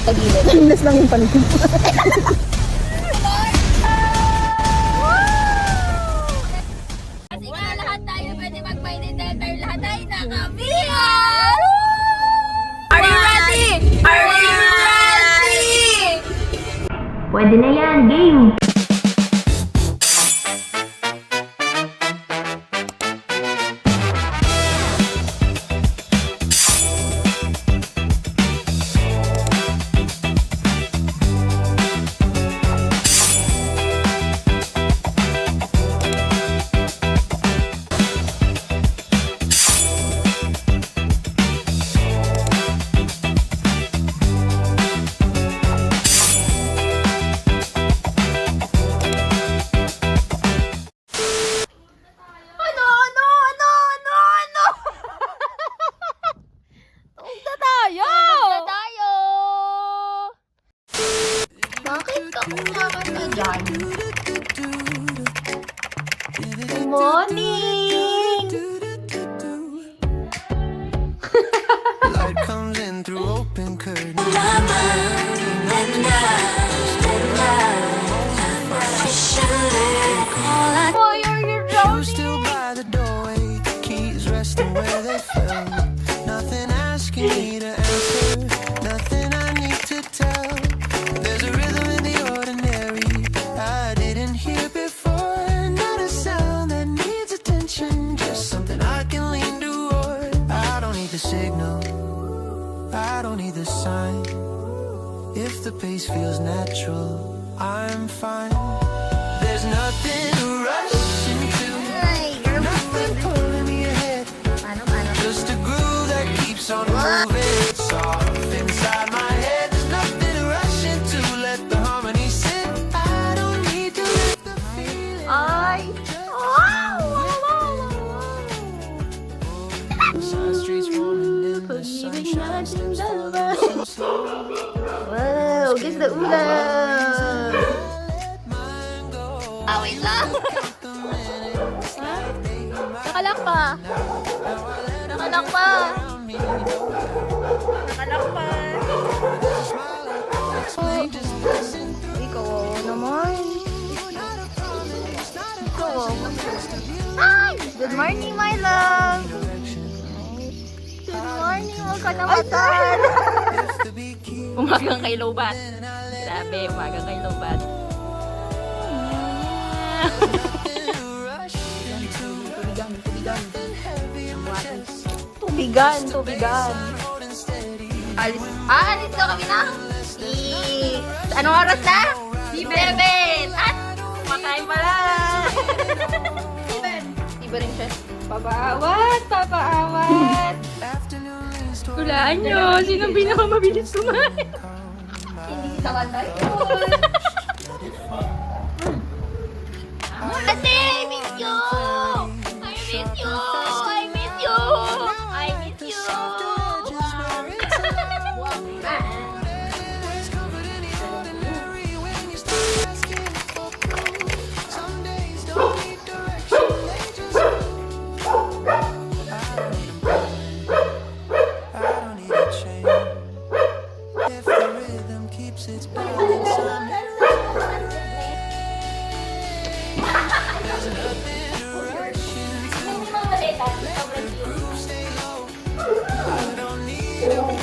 Tagilid. Timeless lang yung paligid. Kasi nga lahat tayo pwede mag-painted lahat tayo naka-VR! Are you ready? Are you ready? Pwede na yan, game! Bakit ka kumakanta dyan? Good morning! Light comes in through open curtains. Why are you She was still by the doorway, keys resting where they fell. Nothing asking me to answer, nothing I need to tell. There's a rhythm in the ordinary I didn't hear before. Not a sound that needs attention, just something I can lean toward. I don't need the signal, I don't need the sign. If the pace feels natural, I'm fine. There's nothing to rush into, nothing pulling me ahead. Just a groove that keeps on moving. It's off inside my head. There's nothing to rush into. Let the harmony sit. I don't need to let the feeling. Ay! Side streets warming in the sunshine. Steps falling so slow. Wow! Guess the ulam! wait lang. Nakalak pa. Nakalak pa. Nakalak pa. Ikaw naman. Ikaw Ay! Good morning, my love! Good morning, huwag ka na matan. Umagang kay Lobat. Grabe, umagang kay Lobat. Tubigan! Alis daw kami na. Anong oras na? 7. At kumakain pala. 7. Iba rin siya. Papaawat. Hulaan nyo, sinong pinakamabilis kumain? Hindi si Takantay. Ate, I miss you! I miss you! I miss you! I miss you! I don't need a chain. If the rhythm keeps its balance, I'm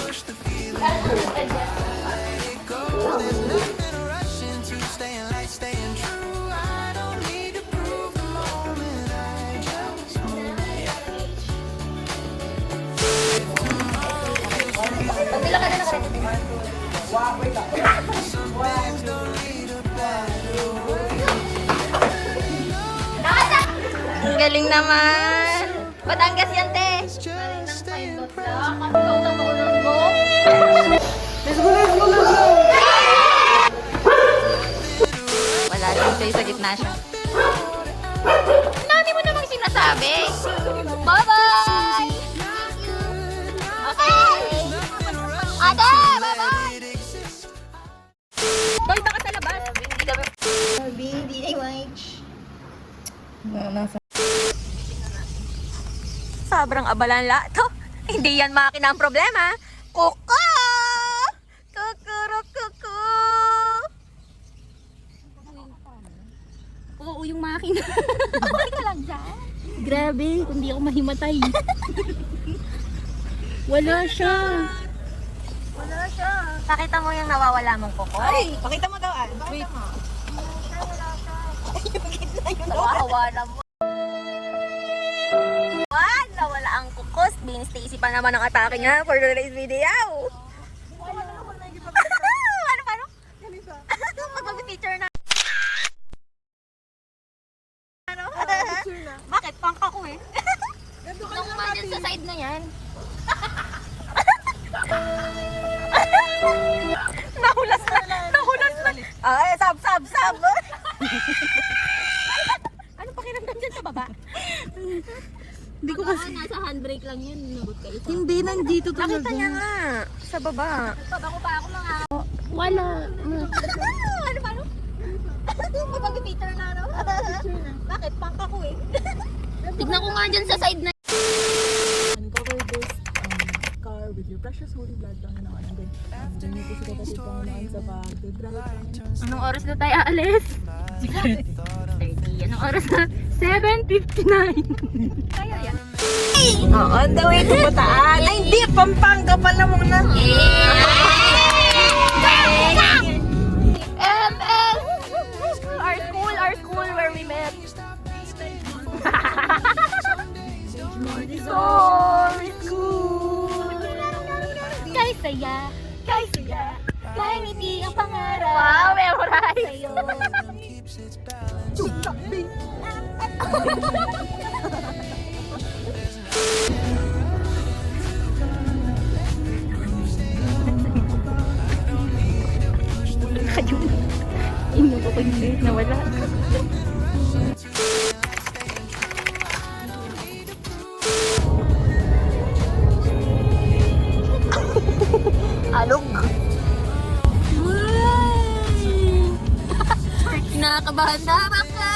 push the feeling. Let it go. There's nothing to rush into. Staying light, staying true. I don't need to prove the moment. I just move. Some things don't need a battle. Ang galing naman. Batangas yan, te. Just staying present. Wala din siya, sa gitna siya. Dami mo namang sinasabi. Bye-bye! Okay! Ate, bye-bye! Toy, baka sa labas. Hindi kami. Hindi na yung Sobrang abalan lahat. Hindi yan makina ang problema. Kuko! Kukuro! buo yung makina. Okay ka lang dyan. Grabe, kung di ako mahimatay. Wala siya. Wala siya. Pakita mo yung nawawala mong kuko. Ay, pakita mo daw, An. Wait. Nawawala mo. Nawala ang kukos. Bean Stacy pa naman ang atake niya for today's video. Paano? Magpapicture na. Bakit? Pangka ko eh. Nung kumadyan sa side na yan. Nahulas na. Ay, sab. Ano pakiramdam dyan sa baba? Hindi ko kasi... Nasa handbrake lang yun. Nabot kayo sa... Hindi, nandito talaga. Nakita niya nga. Sa baba. Ako mga... Wala. Paano? Magpapicture na, no? Bakit? Pangka ko eh. Tignan ko nga dyan sa side na. Uncover this car with your precious holy blood. Ang naman. And then you ko si kapatid ko naman sa pag-drive. Anong oras na tayo aalis? 30. Anong oras na? 7:59. Kaya yan. On the way to Bataan. Ay, hindi. Pampanga pala muna. MS! Our school where we met. Sorry, school. Kay saya, kay ngiti ang pangarap. Wow, memorize. Sa'yo. Inyong ko yung date na wala. Alog. Nakakabahan na ka!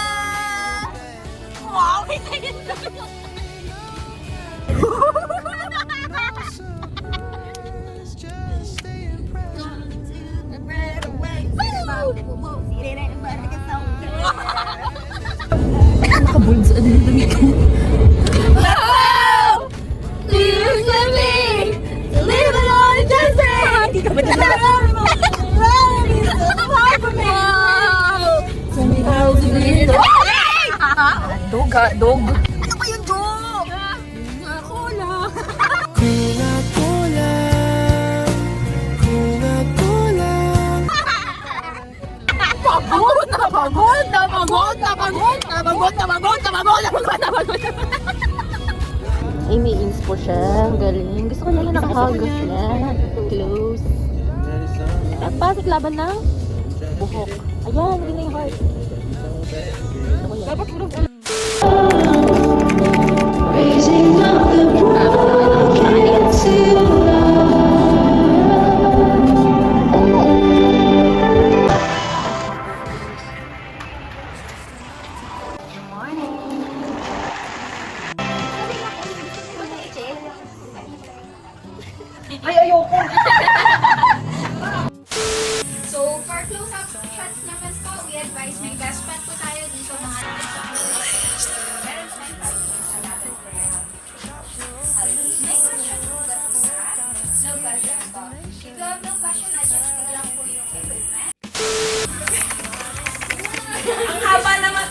Wow, may tayo Nakabulds. Ano yung dami ko? Live with me! Live alone, just say! Hindi ka ba Dog. Ano ba yung dog? Ako lang. Ay, may inspo siya. Ang galing. Gusto ko na lang nakahag. Close. At pasok laban ng buhok. Ayan, hindi na yung heart. Dapat puro So, for close-up shots naman po, we advise may best friend po tayo dito mga meron tayong sa laban po yan. May question po ba po ha? No question po. If you have no question, adjust lang po yung equipment. Ang haba naman.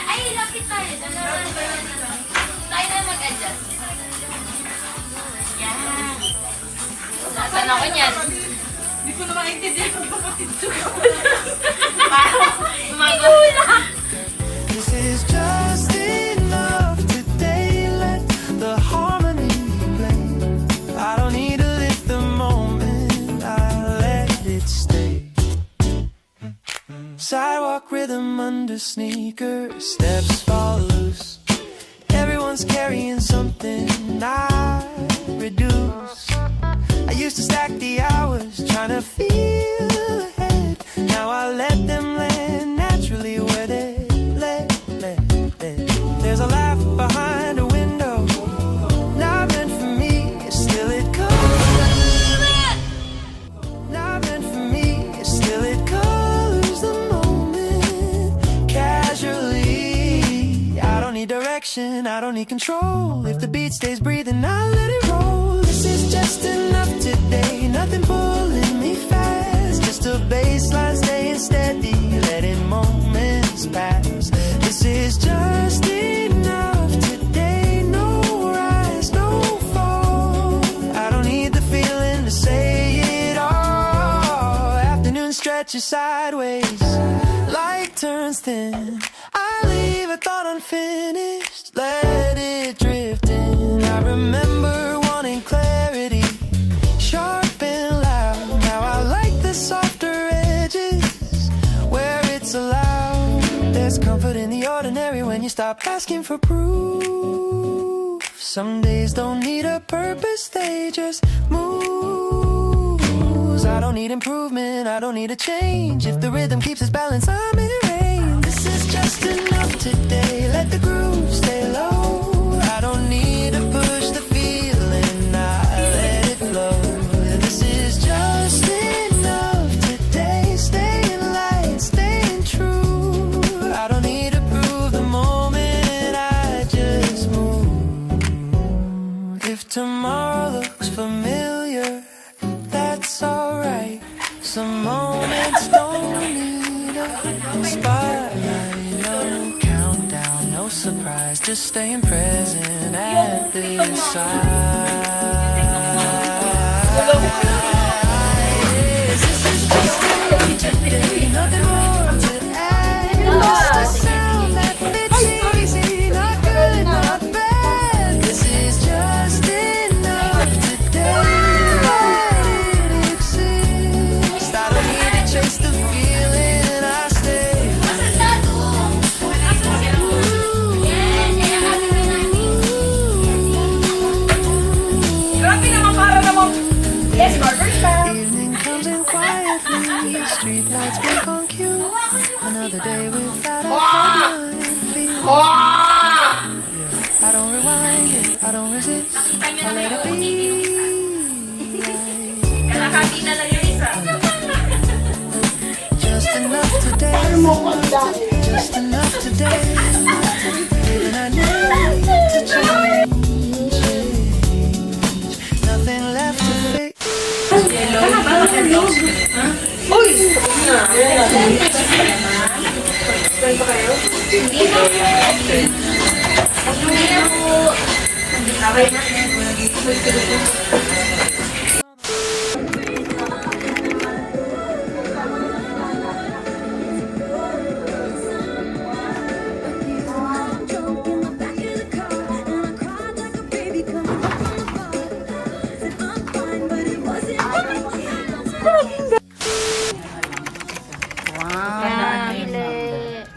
Ay, lapit tayo. Tayo na mag-adjust. Yan. Saan ako niyan? Hindi ko na maintindihan kung kapatid ko. This is just enough today. Let the harmony play. I don't need to live the moment. I let it stay. Sidewalk rhythm under sneakers, steps fall loose. Everyone's carrying something I reduce. I used to stack the hours trying to feel ahead. Now I let them land naturally where they led. There's a laugh behind a window. me control. If the beat stays breathing, I'll let it roll. This is just enough today, nothing pulling me fast. Just a baseline staying steady, letting moments pass. This is just enough today, no rise, no fall. I don't need the feeling to say it all. Afternoon stretches sideways, light turns thin. I leave a thought unfinished, let it drift in. I remember wanting clarity, sharp and loud. Now I like the softer edges where it's allowed. There's comfort in the ordinary when you stop asking for proof. Some days don't need a purpose, they just move. I don't need improvement, I don't need a change. If the rhythm keeps its balance, I'm in range. This is just enough today, let the groove stay low. I don't need to push the feeling, I let it flow. This is just enough today, staying light, staying true. I don't need to prove the moment, I just move. If tomorrow looks familiar, that's alright. Some moments don't need a spotlight, no countdown, no surprise. Just staying present at this side. This is just enough today, nothing more to add. Just a sound that fits easy, not good, not bad. This is just enough today. Chase the feeling, I stay. Evening comes in quietly, street lights blink on cue. Another day without a headline. Yeah, I don't rewind it, I don't resist, I let it be. Just enough today, just enough today. Feeling I need to change, nothing left to fix.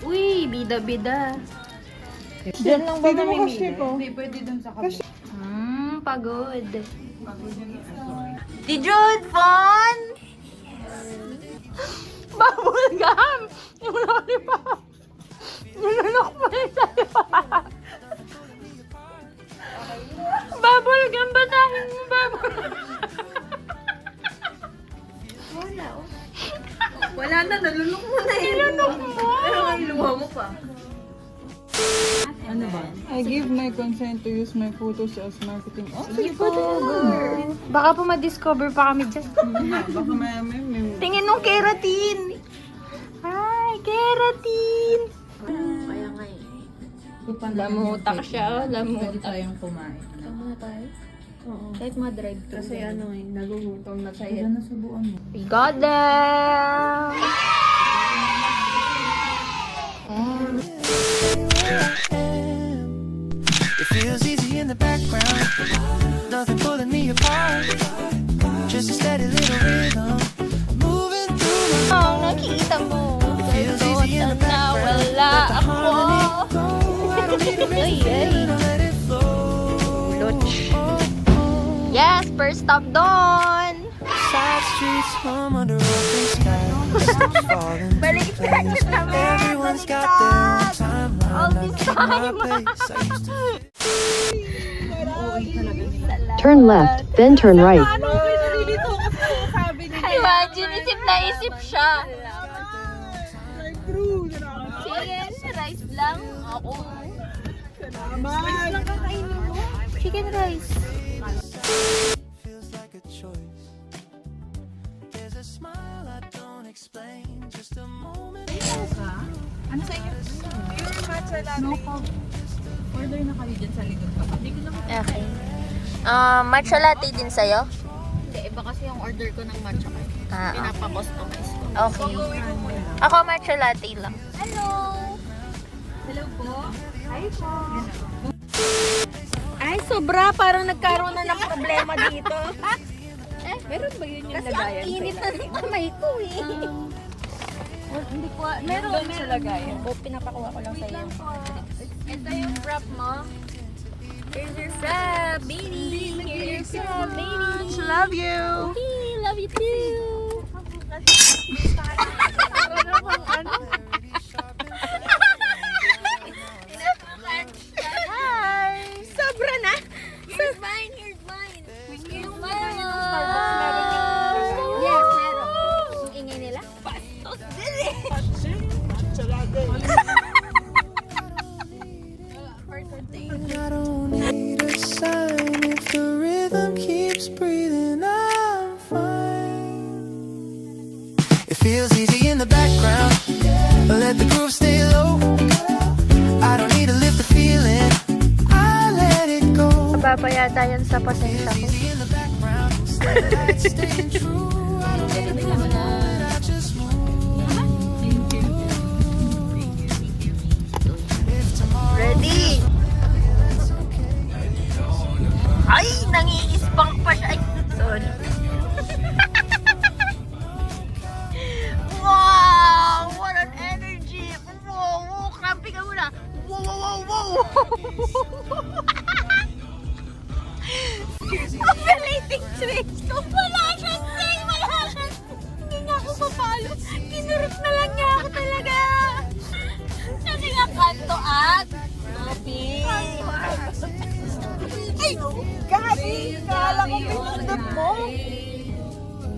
Uy, bida-bida. Diyan lang ba namimili? Pagod. Si Jude Fon! Bubble gum! Yung lollipop! Nilunok pa rin sa'yo. Bubble gum, batahin mo bubble. Wala na, nalunok mo na eh. Nilunok mo. Pero ngayon luha mo pa. Ano ba? I give my consent to use my photos as marketing. Oh, sige po. Baka po ma-discover pa kami dyan. baka may Tingin nung keratin. Ay, keratin. Kaya nga eh. Lamutak siya, oh. Lamutak. tayong kumain. Tama na tayo. Oo. Kahit ma-drive thru. Kasi ano eh, nagugutom na tayo. na subuan mo. We got them! It feels easy in the background, nothing pulling me apart. Just a steady little rhythm moving through my Ang nakikita mo. It feels easy in the Na background. wala Let the ako. harmony go. I don't need to raise Ay, the ay. pen or let it flow. Loch. Yes, first stop doon. Side streets home under open sky. Stop falling. Balik tayo naman. Everyone's got their own All timeline. this I keep my time. place. I used to Turn left, then turn right. Imagine, isip na isip siya. Sige, rice lang. Ako. Salamat! Chicken rice. Feels like a choice. There's a smile I don't explain. Just a moment. Ano sa inyo? Pure matcha latte. No coffee. Order na kayo dyan sa likod ka. Hindi ko na Okay. Matcha latte din sa'yo? Hindi, iba kasi yung order ko ng matcha ko. Ah, Pinapa-customize ko. okay. Ako matcha latte lang. Hello! Hello po. Hi po. Ay, sobra. Parang nagkaroon na ng problema dito. Meron ba yun yung Kasi ang init na ng kamay ko eh. Hindi ko, meron sa lagayan. O, pinapakuha ko lang sa'yo. Ito yung wrap mo. Here's your frap, baby. Here's your frap, baby. love you! Okay, love you too. Hi! Sobra na? Here's mine, here's mine. Here's mine. Yes, meron. Yung ingay nila? I don't need a sign. If the rhythm keeps breathing, I'm fine. It feels easy in the background. Let the groove stay low. I don't need to lift the feeling. I let it go. Papayata yan sa pasensya ko. Easy in the background. Stay light, staying true. I don't need to be alone. I just move. If tomorrow Ready? Ay, nangiispang pa siya. Ay, sorry. Wow! What an energy! Wow! Wow! Cramping ka muna! Wow! Wow! Wow! Wow! Oscillating twist! Wala siyang say! Wala siyang... Hindi nga ako papalo. Kinurot na lang niya ako talaga. Kasi nga kanto at... Gabi! Ay! Gabi! Kala ko pinundot mo!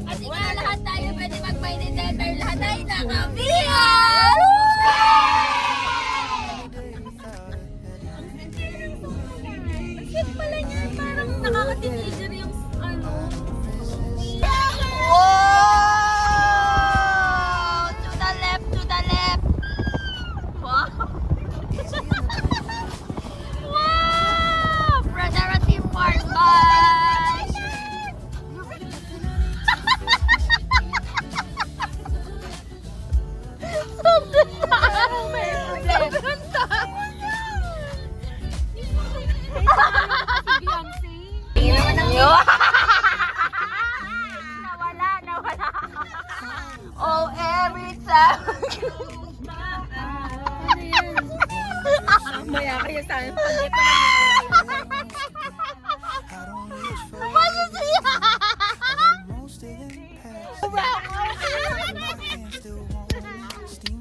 Kasi nga lahat tayo pwede mag-minded lahat tayo nakabi. Ang cute pala niya. Parang nakaka-teenager yung ano. Wow! To the left, to the left. Wow! Wow! Fraternity Park, bye! Sobrang tao! May problema. Sobrang tao! Nawala. Oh, every time. Maya kayo sa akin. most of them pass. Can't still warm, steam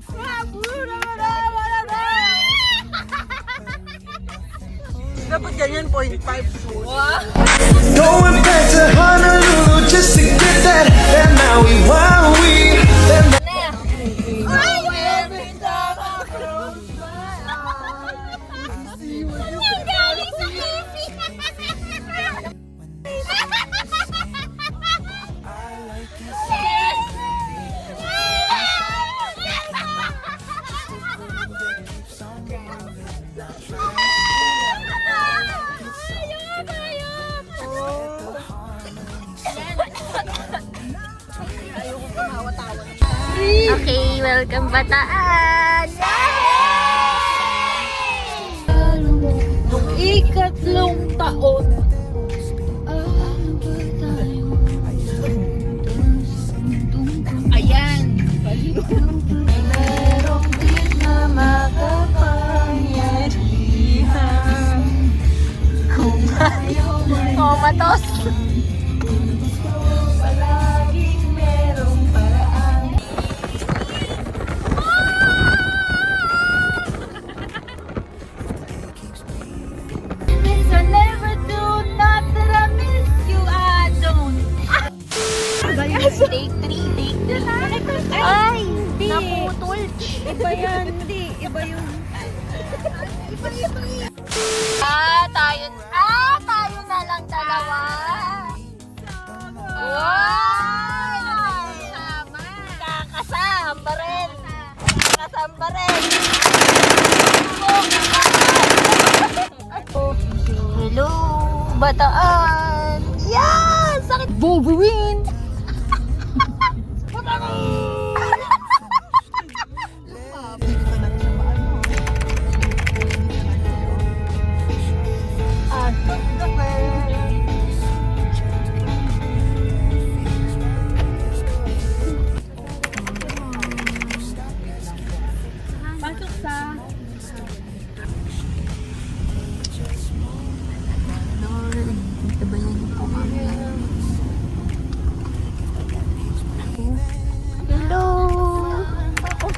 Dapat ganyan, 0.5 shoes. Going back to Honolulu just to get that Maui Wowie. Okay, welcome Bataan! Nung ikatlong taon, ayan. Merong di na makapangyarihan kung ayaw may matos. Palaging merong paraan. Miss, I never do not that I miss you, I don't. Take 3, take 3. Ay, hindi. Naputol. Iba yan, hindi. Iba yung... Tayo na lang dalawa. Wow! Kakasamba rin. Kakasamba rin. Hello, Bataan. Yan! Sakit. Wolverine! Pasok sa... Hello!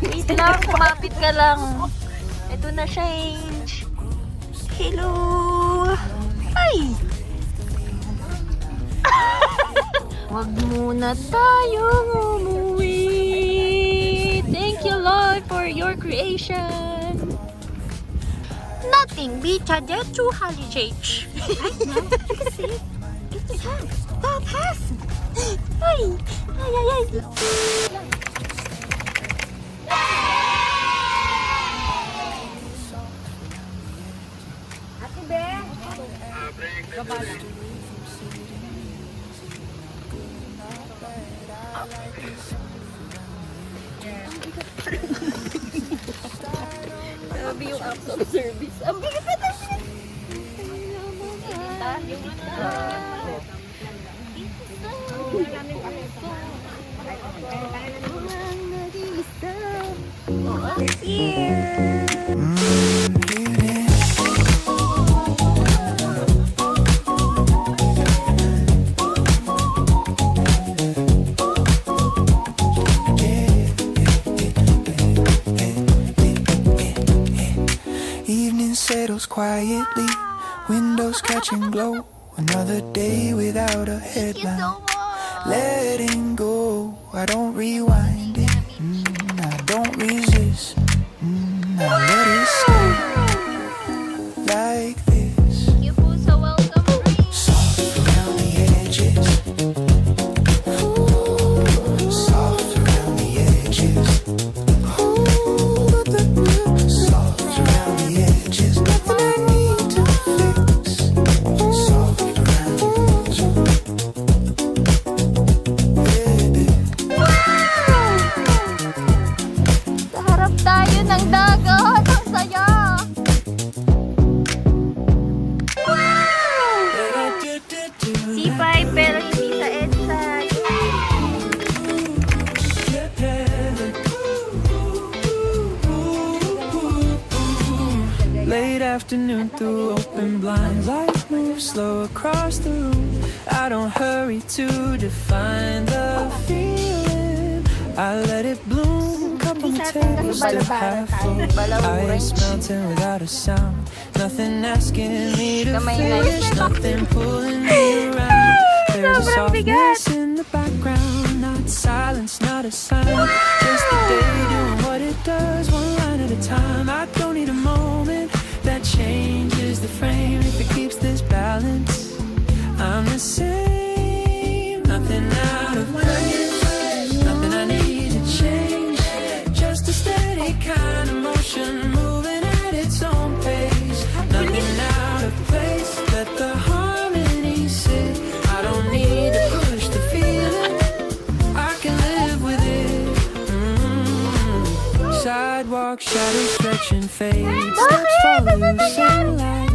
Wait lang, kumapit ka lang. Ito na change. Hello! Ay! Wag muna tayong umuwi. Thank you, Lord, for your creation. Nothing beats a dead true holiday. That has. Ay! Ay, ay, ay! Grabe yung acts of service. Ang bigat na tayo. Evening settles quietly, windows catching glow. Another day without a headline. Letting go, I don't rewind it, I don't resist, I let it stay like this. Thank you po sa welcome drink. Soft around the edges, ooh, soft around the edges, ooh, soft around the edges, nothing I need to fix. Soft around the edges. Sa harap tayo ng dagat. Ang saya. C5 pero hindi sa EDSA. Late afternoon through open blinds, light moves slow across the room. I don't hurry to define the feeling. I let it bloom. Cup on the table, still half full. Ice melting without a sound. Nothing asking me to finish, nothing pulling me around. There's a softness in the background, not silence, not a sign. Just the day doing what it does, one line at a time. I don't need a moment that changes the frame if it keeps this balance. I'm the same, nothing out of place, nothing I need to change. Just a steady kind of motion, moving at its own pace. Nothing out of place, let the harmony sit. I don't need to push the feeling, I can live with it. Sidewalk, shadows stretch and fade. Steps follow sunlight.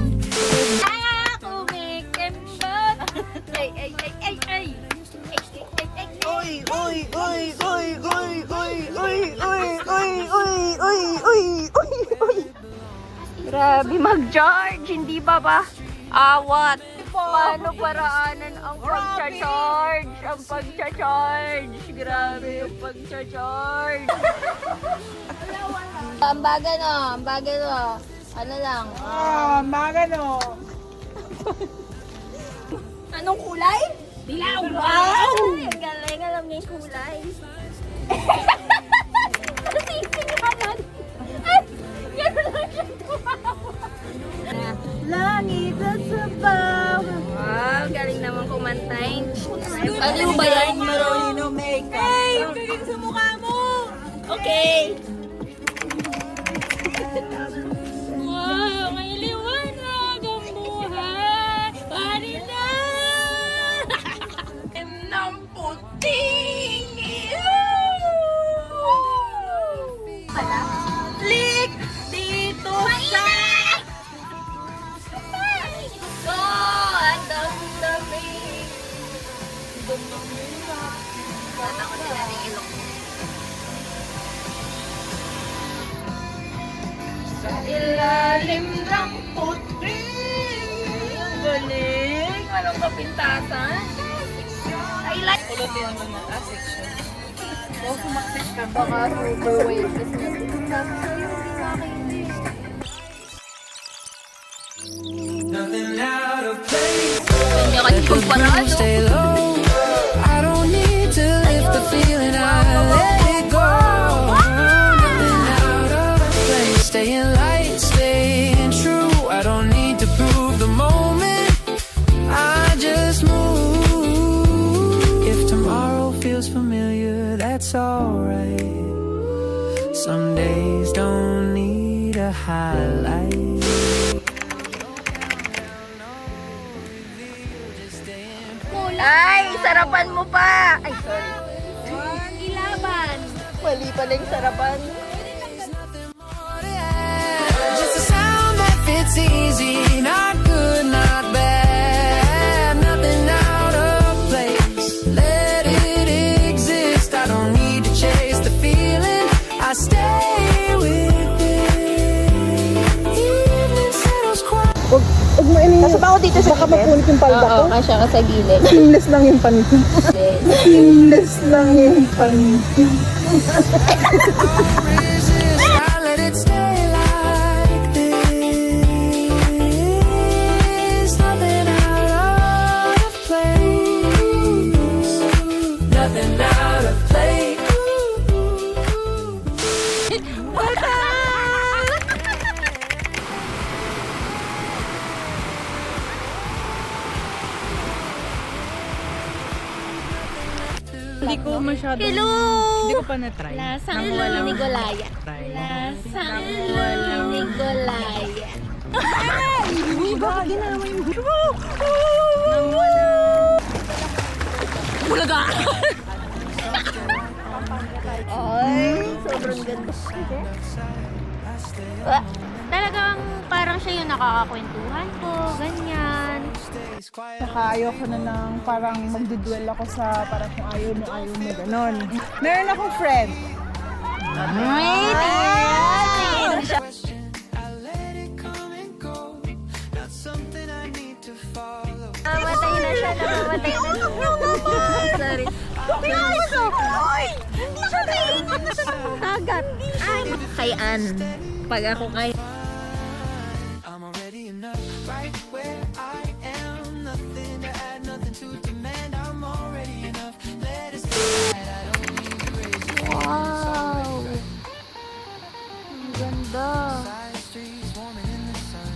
Ay, ay, ay, ay, ay. Uy, uy, uy, uy, uy, uy, uy, uy, uy, uy, uy, uy, uy, uy. Grabe mag-charge, hindi ba ba? Awat. Paano paraanan ang pag-charge? Ang pag-charge. Grabe yung pag-charge. Ang baga no, ang baga no. Ano lang? Magano. Anong kulay? Dilaw! Wow! Ang galing, alam niya yung kulay. Nasising naman. Ay, gano'n lang siya tumawa. Langit at sabaw. Wow, galing naman kumantay. Ano ba yan? Marolino makeup. Hey, gagawin sa mukha mo. Okay. Wow, may liwanag ang buhay. Parin na! ng puting Click dito sa... Go! Ang dami-dami. Tatakot sila ng ilong. Sa ilalim ng puting. Ang galing. Walang kapintasan. I like. Pulutin mo na section. O sumaksit ka. Baka overweight. Nothing out of place. Kanya kasi pagparaan. Stay low. I don't need to lift the feeling. I let it go. Nothing out of place. Staying light, staying true. I don't need to prove the moment. I just move. If tomorrow feels familiar, that's alright. Some days don't need a highlight. Ay, sarapan mo pa! Ay, sorry. Ilaban. Mali pala yung sarapan. Just a sound that fits easy, not good, not bad, nothing out of place. Let it exist. I don't need to chase the feeling. I stay with it. Evening settles quiet. Huwag mo ini. Nasa ba ako dito sa baka mapunit yung palda ko? Oo, kasya ka sa gilid. Seamless lang yung panit. Seamless lang yung panit. Resist. I let it stay like this. Nothing out of place. Nothing out of place. Hindi ko masyado. Hello! Hindi ko pa na-try. Lasang Nigolaya. Lasang Nigolaya. Bakit ginawa yung Bulaga! Ay, sobrang ganda. Talagang parang siya yung nakakakwentuhan ko, ganyan. Saka ayoko na ng parang magduduel ako sa parang kung ayaw mo, ganon. Meron akong friend. Wait! I let it come and go. Not something I need to follow. Namamatay na siya, namamatay na siya. Sorry. Ay! Hindi siya naiingat na siya ng dagat. Ay! Kay Ann. Pag ako kay... I'm already enough right where I am. Nothing to add, nothing to demand. I'm already enough. Let it slide. I don't need to raise your Wow! Ang ganda. side streets warming in the sun.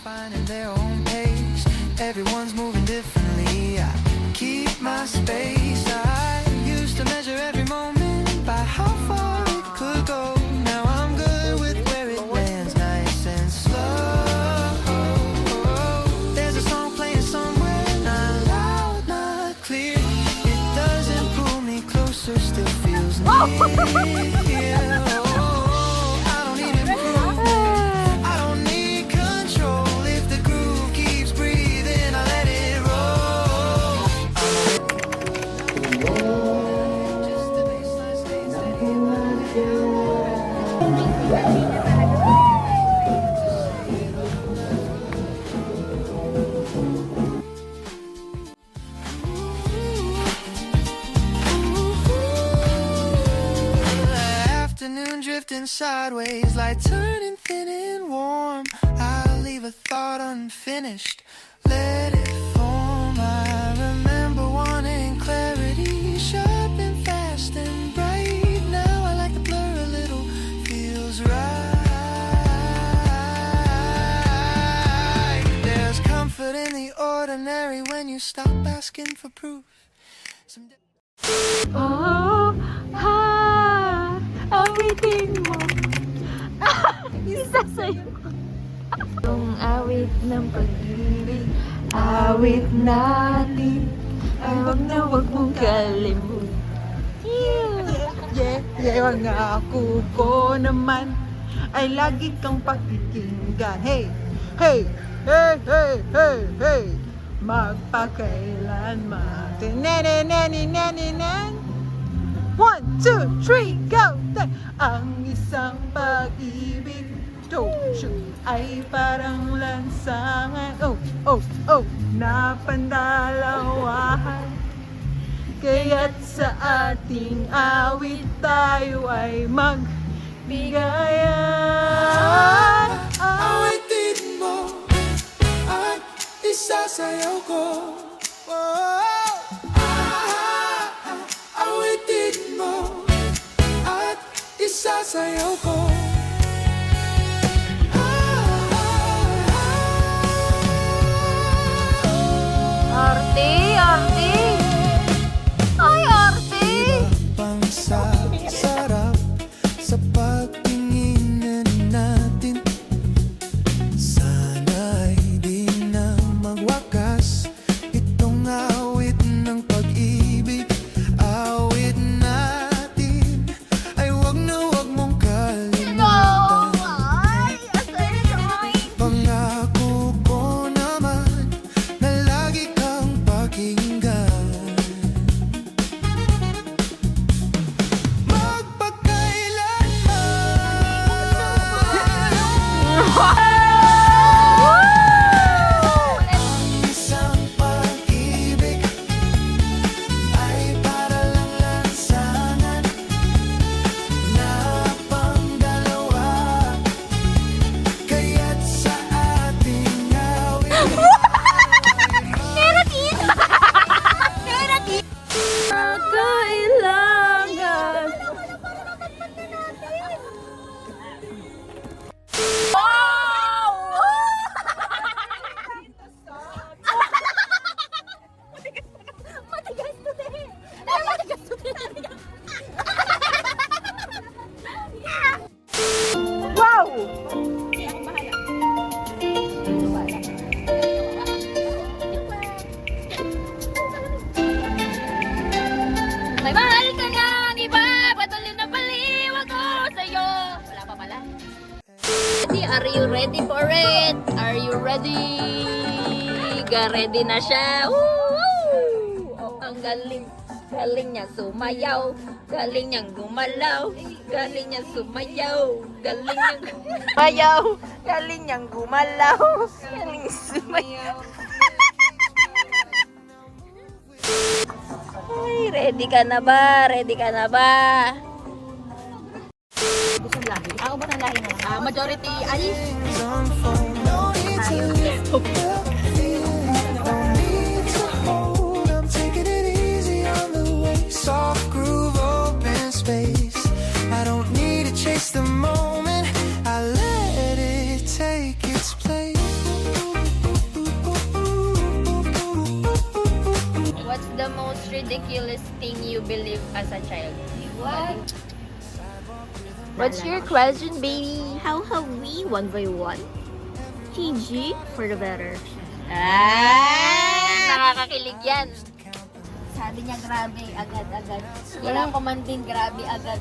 Finding their own pace. Everyone's moving differently. I keep my space. I used to measure every moment by how far it could go. Now I'm good with where it lands, nice and slow. There's a song playing somewhere, not loud, not clear. It doesn't pull me closer, still feels near. I don't need it move. I don't need control. If the groove keeps breathing, I let it roll. Just the baseline stays afternoon drifting sideways, light turning thin and warm. I'll leave a thought unfinished, let it form. I remember wanting clarity, sharp and fast and bright. Now I like the blur a little, feels right. asking for proof. Someday- Oh, ha, awitin mo. Isa sa'yo. Yung awit ng pag-ibig, awit natin, ay wag na wag mong kalimutan. Ang ako ko naman ay lagi kang pakikinggan. Hey, hey, hey, hey, hey, hey. Magpakailanman. Nan. 1, 2, 3, go! Ang isang pag-ibig ay parang lansangan. Oh, napandalawahan. Kaya't sa ating awit tayo ay magbigayan. Awitin mo at isasayaw ko. Awitin mo at isasayaw ko. Arte, arte. Ay, arte. Pang sarap sa pagtingin natin. Sana'y di na magwakas itong awit ng pag-ibig. Awit natin ay wag na wag mong kalimutan. Ay, asay. Pangako ko naman na lagi kang pakinggan. Isang pag-ibig ay para lang lansangan na pangdalawa. Kaya't sa ating awit Kailangan. Matigas to din. Matigas to din. Wow! May mahal ka nga, di ba? Patuloy na baliwag ko sa'yo. Wala pa pala. Are you ready for it? Are you ready? Ready na siya. Woo! Oh, ang galing. Galing niya sumayaw. Galing niyang gumalaw. Galing niya sumayaw. Galing niyang Mayaw. Galing niyang gumalaw. Galing sumayaw. Ay, ready ka na ba? Ready ka na ba? Ako ba ng lahi na? Majority, alis. on phone. No need to lift the feeling. No need to hold. I'm taking it easy on the way. Soft groove, open space. I don't need to chase the moment. I let it take its place. What's the most ridiculous thing you believe as a child? What? What's your question, baby? How have we one by one? TG for the better. Nakakakilig yan. Sabi niya grabe, agad-agad. Wala ko man din grabe agad.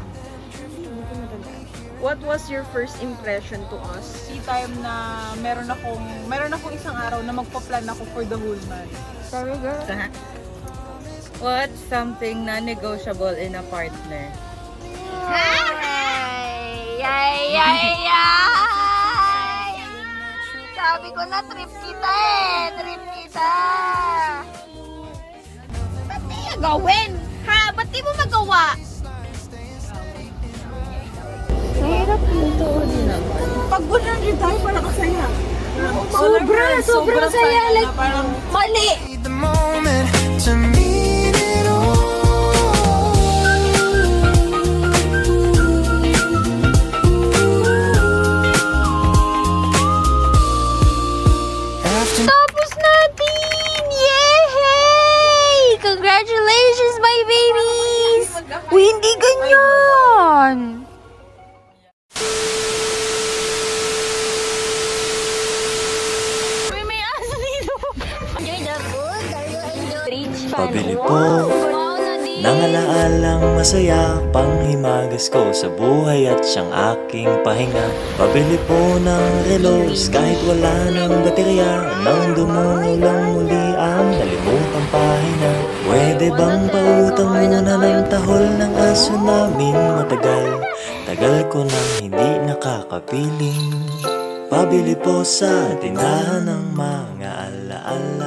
What was your first impression to us? Si time na meron akong isang araw na magpa-plan ako for the whole month. Sorry, girl. What's something non-negotiable in a partner? Ay! Sabi ko na, trip kita eh! Trip kita! Ba't di niya gawin? Ha? Ba't di mo magawa? Mahirap nito din naman. Pag gusto rin tayo, parang kasaya. Sobrang saya. Like, mali! Need the moment to mean it all. After Tapos natin! Yay! Uy, hindi ganyan! May aso dito! Enjoy the food? Are you enjoying? Rich fan. Pabili po Wow, Nadine! ng alaalang masaya, panghimagas ko sa buhay at siyang aking pahinga. Pabili po ng relos kahit wala ng baterya, nang dumulang muli ang nalimutang pahina. Pwede bang pautang muna ng tahol ng aso namin matagal? Tagal ko nang hindi nakakapiling. Pabili po sa tindahan ng mga alaala.